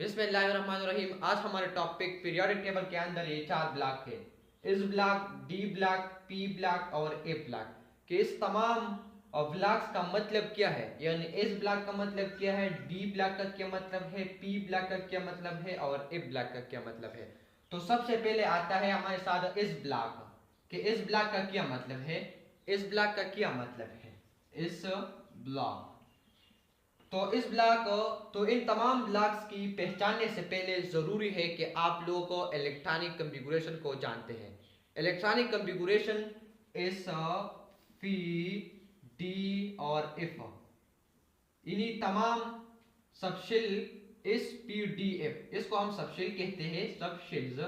बिस्मिल्लाहिर्रहमानिर्रहीम। आज हमारे टॉपिक पीरियोडिक टेबल के अंदर ये चार ब्लॉक है, इस block, D block, P block और ए ब्लॉक के इस तमाम ब्लॉक्स का मतलब क्या है, यानी इस ब्लॉक का मतलब क्या है, डी ब्लॉक का क्या मतलब है, पी ब्लॉक का क्या मतलब है और ए ब्लॉक का क्या मतलब है। तो सबसे पहले आता है हमारे साथ इस ब्लॉक कि इस ब्लॉक का क्या मतलब है, इस ब्लॉक का क्या मतलब है, इस ब्लॉक। तो इन तमाम ब्लॉक्स की पहचानने से पहले ज़रूरी है कि आप लोगों को इलेक्ट्रॉनिक कॉन्फ़िगरेशन को जानते हैं। इलेक्ट्रॉनिक कॉन्फ़िगरेशन इस पी डी और इफ, इन्हीं तमाम सबशेल इस पी डी एफ, इसको हम सबशेल कहते हैं, सबशेल्स।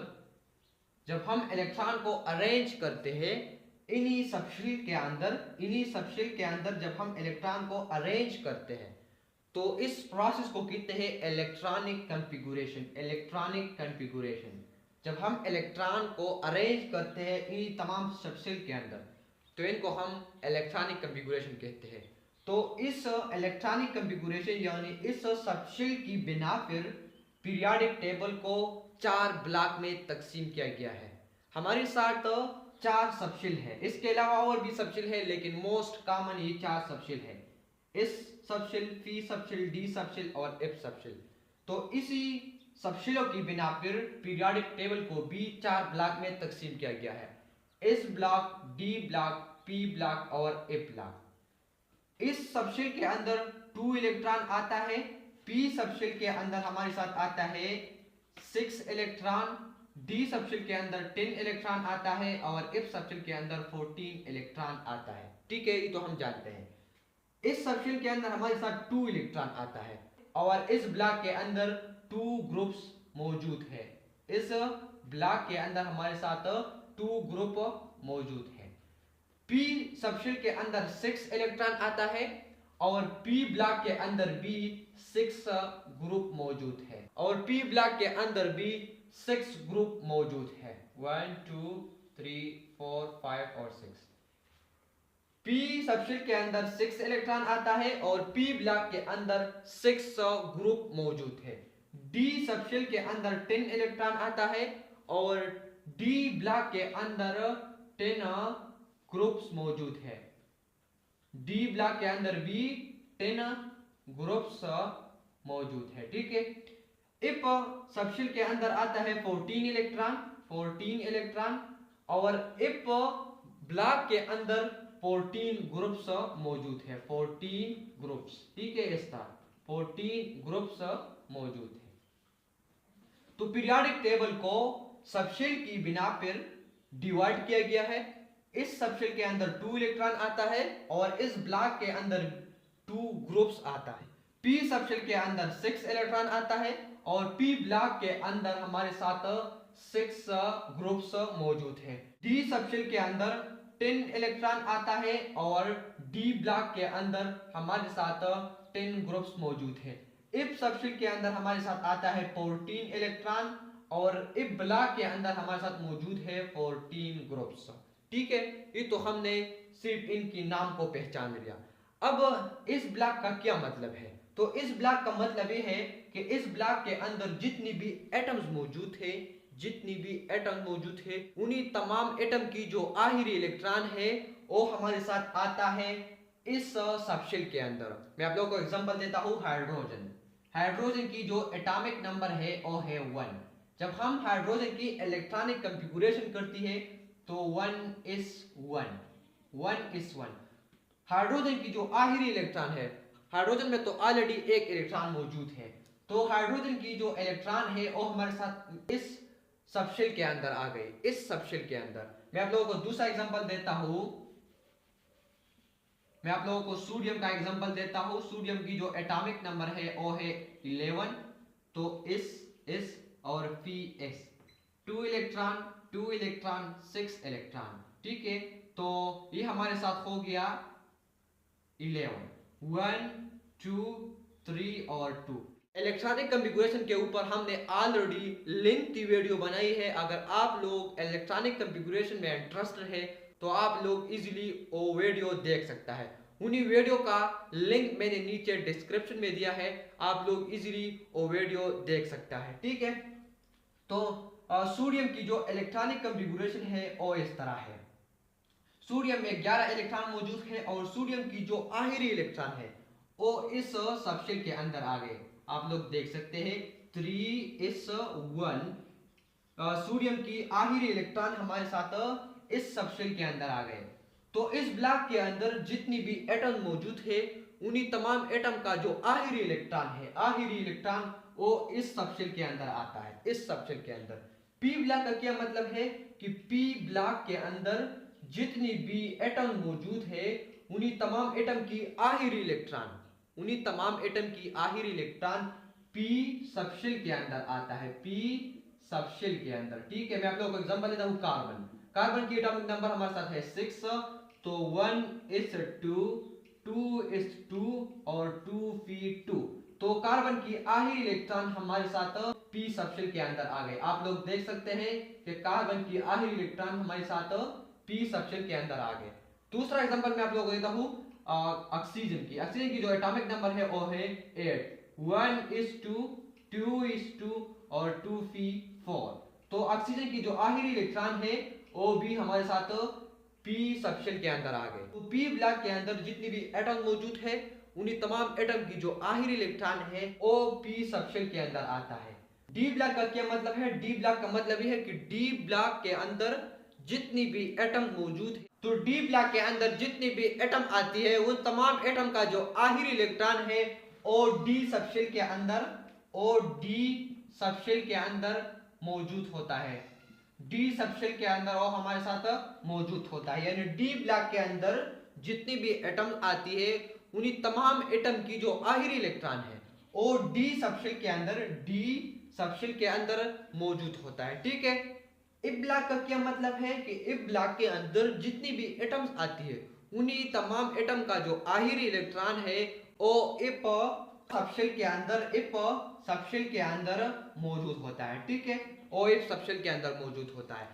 जब हम इलेक्ट्रॉन को अरेंज करते हैं इन्हीं सबशेल के अंदर जब हम इलेक्ट्रॉन को अरेंज करते हैं तो इस प्रोसेस को कहते हैं इलेक्ट्रॉनिक कॉन्फ़िगरेशन। इलेक्ट्रॉनिक कॉन्फ़िगरेशन जब हम इलेक्ट्रॉन को अरेंज करते हैं इन तमाम सबशेल के अंदर तो इनको हम इलेक्ट्रॉनिक कॉन्फ़िगरेशन कहते हैं। तो इस इलेक्ट्रॉनिक कॉन्फ़िगरेशन यानी इस सबशेल की बिना पर पीरियोडिक टेबल को चार ब्लॉक में तकसीम किया गया है। हमारे साथ चार सबशेल है, इसके अलावा और भी सबशेल है लेकिन मोस्ट कॉमन ये चार सबशेल है, इस subshell, P subshell, D subshell और एफ सबशेल। तो इसी सबशेलों की बिना पर पीरियोडिक टेबल को भी चार ब्लॉक में तकसीम किया गया है, S block, D block, P block और ए ब्लॉक। इस सबशेल के अंदर 2 इलेक्ट्रॉन आता है, पी सबशेल के अंदर हमारे साथ आता है 6 इलेक्ट्रॉन, डी सबशेल के अंदर 10 इलेक्ट्रॉन आता है और एफ सबशेल के अंदर 14 इलेक्ट्रॉन आता है। ठीक है, ये तो हम जानते हैं। इस सबशेल के अंदर हमारे साथ 2 इलेक्ट्रॉन आता है और इस ब्लॉक के अंदर 2 ग्रुप्स मौजूद है। इस ब्लॉक के अंदर हमारे साथ 2 ग्रुप मौजूद है। पी सबशेल के अंदर 6 इलेक्ट्रॉन आता है और पी ब्लॉक के अंदर भी 6 ग्रुप मौजूद है और पी ब्लॉक के अंदर भी 6 ग्रुप मौजूद है, 1 2 3 4 5 और 6। पी सबशेल के अंदर 6 इलेक्ट्रॉन आता है और पी ब्लॉक के अंदर 6 ग्रुप मौजूद है। डी सबशेल के अंदर 10 इलेक्ट्रॉन आता है और डी ब्लॉक के अंदर 10 ग्रुप्स मौजूद है। डी ब्लॉक के अंदर भी 10 ग्रुप्स मौजूद है। ठीक है, इफ सबशेल के अंदर आता है 14 इलेक्ट्रॉन और इफ ब्लॉक के अंदर 14 ग्रुप्स मौजूद है, 14 ग्रुप्स। ठीक है, इस तरह 14 ग्रुप्स मौजूद है। तो पीरियोडिक टेबल को सबशेल की बिना पर डिवाइड किया गया है। इस सबशेल के अंदर 2 इलेक्ट्रॉन आता है और इस ब्लॉक के अंदर 2 ग्रुप्स आता है। पी सबशेल के अंदर 6 इलेक्ट्रॉन आता है और पी ब्लॉक के अंदर हमारे साथ 6 ग्रुप्स मौजूद है। डी सबशेल के अंदर 10 इलेक्ट्रॉन आता है और डी ब्लॉक के अंदर हमारे साथ 10 ग्रुप्स मौजूद है। इफ सबशेल के अंदर हमारे साथ आता है 14 इलेक्ट्रॉन और इफ ब्लॉक के अंदर हमारे साथ मौजूद है 14 ग्रुप्स। ठीक है, ये तो हमने सिर्फ इनकी नाम को पहचान लिया। अब इस ब्लॉक का क्या मतलब है, तो इस ब्लॉक का मतलब ये है कि इस ब्लॉक के अंदर जितनी भी एटम्स मौजूद है, उन्हीं तमाम एटम की जो आखिरी इलेक्ट्रॉन है वो हमारे साथ आता है इस सबशेल के अंदर। मैं आप लोगों को एग्जांपल देता हूँ, हाइड्रोजन की जो एटॉमिक नंबर है वो है 1। जब हम हाइड्रोजन की इलेक्ट्रॉनिक कॉन्फ़िगरेशन करती है तो 1 is 1। हाइड्रोजन की जो आखिरी इलेक्ट्रॉन है, हाइड्रोजन में तो ऑलरेडी एक इलेक्ट्रॉन मौजूद है, तो हाइड्रोजन की जो इलेक्ट्रॉन है वो हमारे साथ इस सबशेल के अंदर आ गई, इस सबशेल के अंदर। मैं आप लोगों को दूसरा एग्जांपल देता हूं, मैं आप लोगों को सोडियम का एग्जांपल देता हूं। सोडियम की जो एटॉमिक नंबर है वो है 11, तो इस और पी एस, 2 इलेक्ट्रॉन 6 इलेक्ट्रॉन। ठीक है, तो ये हमारे साथ हो गया 11, 1 2 3 और 2। इलेक्ट्रॉनिक कॉन्फ़िगरेशन के ऊपर हमने ऑलरेडी लेंथी वीडियो बनाई है। अगर आप लोग इलेक्ट्रॉनिक कॉन्फ़िगरेशन में इंटरेस्टेड है तो आप लोग इजीली वो वीडियो देख सकता है। उन्हीं वीडियो का लिंक मैंने नीचे डिस्क्रिप्शन में दिया है, आप लोग इजीली वो वीडियो देख सकता है। ठीक है, तो सोडियम की जो इलेक्ट्रॉनिक कॉन्फ़िगरेशन है वो इस तरह है। सोडियम में 11 इलेक्ट्रॉन मौजूद है और सोडियम की जो आखिरी इलेक्ट्रॉन है वो इस सबशेल के अंदर आ गए। आप लोग देख सकते हैं 3s1 सोडियम की आखिरी इलेक्ट्रॉन हमारे साथ इस सबशेल के अंदर आ गए। तो इस ब्लॉक के अंदर जितनी भी एटम मौजूद है उन्हीं तमाम एटम का जो आखिरी इलेक्ट्रॉन है, आखिरी इलेक्ट्रॉन वो इस सबशेल के अंदर आता है, इस सबशेल के अंदर। पी ब्लॉक का क्या मतलब है कि पी ब्लॉक के अंदर जितनी भी एटम मौजूद है उन्हीं तमाम एटम की आखिरी इलेक्ट्रॉन, उन्हीं तमाम एटम की आखिरी इलेक्ट्रॉन पी सबशेल के अंदर आता है, पी सबशेल के अंदर। ठीक है, मैं आप लोगों को एग्जांपल देता हूं। कार्बन, कार्बन की एटॉमिक नंबर हमारे साथ है 6, तो 1s2, 2s2 और 2p2। तो कार्बन की आखिरी इलेक्ट्रॉन हमारे साथ पी सबशेल के अंदर आ गए। आप लोग देख सकते हैं कि कार्बन की आखिरी इलेक्ट्रॉन हमारे साथ पी सबशेल के अंदर आ गए। दूसरा एग्जांपल मैं आप लोगों को देता हूं ऑक्सीजन की। ऑक्सीजन की जो एटॉमिक नंबर है वो है 8, 1s2, 2s2 और 2p4। तो ऑक्सीजन की जो आखिरी इलेक्ट्रॉन है वो भी हमारे साथ पी सबशेल के अंदर आ गए। तो पी ब्लॉक के अंदर जितनी भी एटम मौजूद है उन्हीं तमाम एटम की जो आखिरी इलेक्ट्रॉन है वो पी सबशेल के अंदर आता है। डी ब्लॉक का क्या मतलब है? डी ब्लॉक का मतलब यह है कि डी ब्लॉक के अंदर जितनी भी एटम मौजूद है, तो डी ब्लॉक के अंदर जितनी भी एटम आती है उन तमाम एटम का जो आखिरी इलेक्ट्रॉन है और डी सबशेल के अंदर, और डी सबशेल के अंदर मौजूद होता है। डी सबशेल के अंदर वो हमारे साथ मौजूद होता है, यानी डी ब्लॉक के अंदर जितनी भी एटम आती है उन्हीं तमाम एटम की जो आखिरी इलेक्ट्रॉन है और डी सबशेल के अंदर, डी सबशेल के अंदर मौजूद होता है। ठीक है, इफ ब्लॉक का क्या मतलब है कि इफ ब्लॉक के अंदर जितनी भी एटम्स आती है उन्हीं तमाम एटम का जो आखिरी इलेक्ट्रॉन है वो इफ सबशेल के अंदर, इफ सबशेल के अंदर मौजूद होता है। ठीक है, ओ इफ सबशेल के अंदर मौजूद होता है।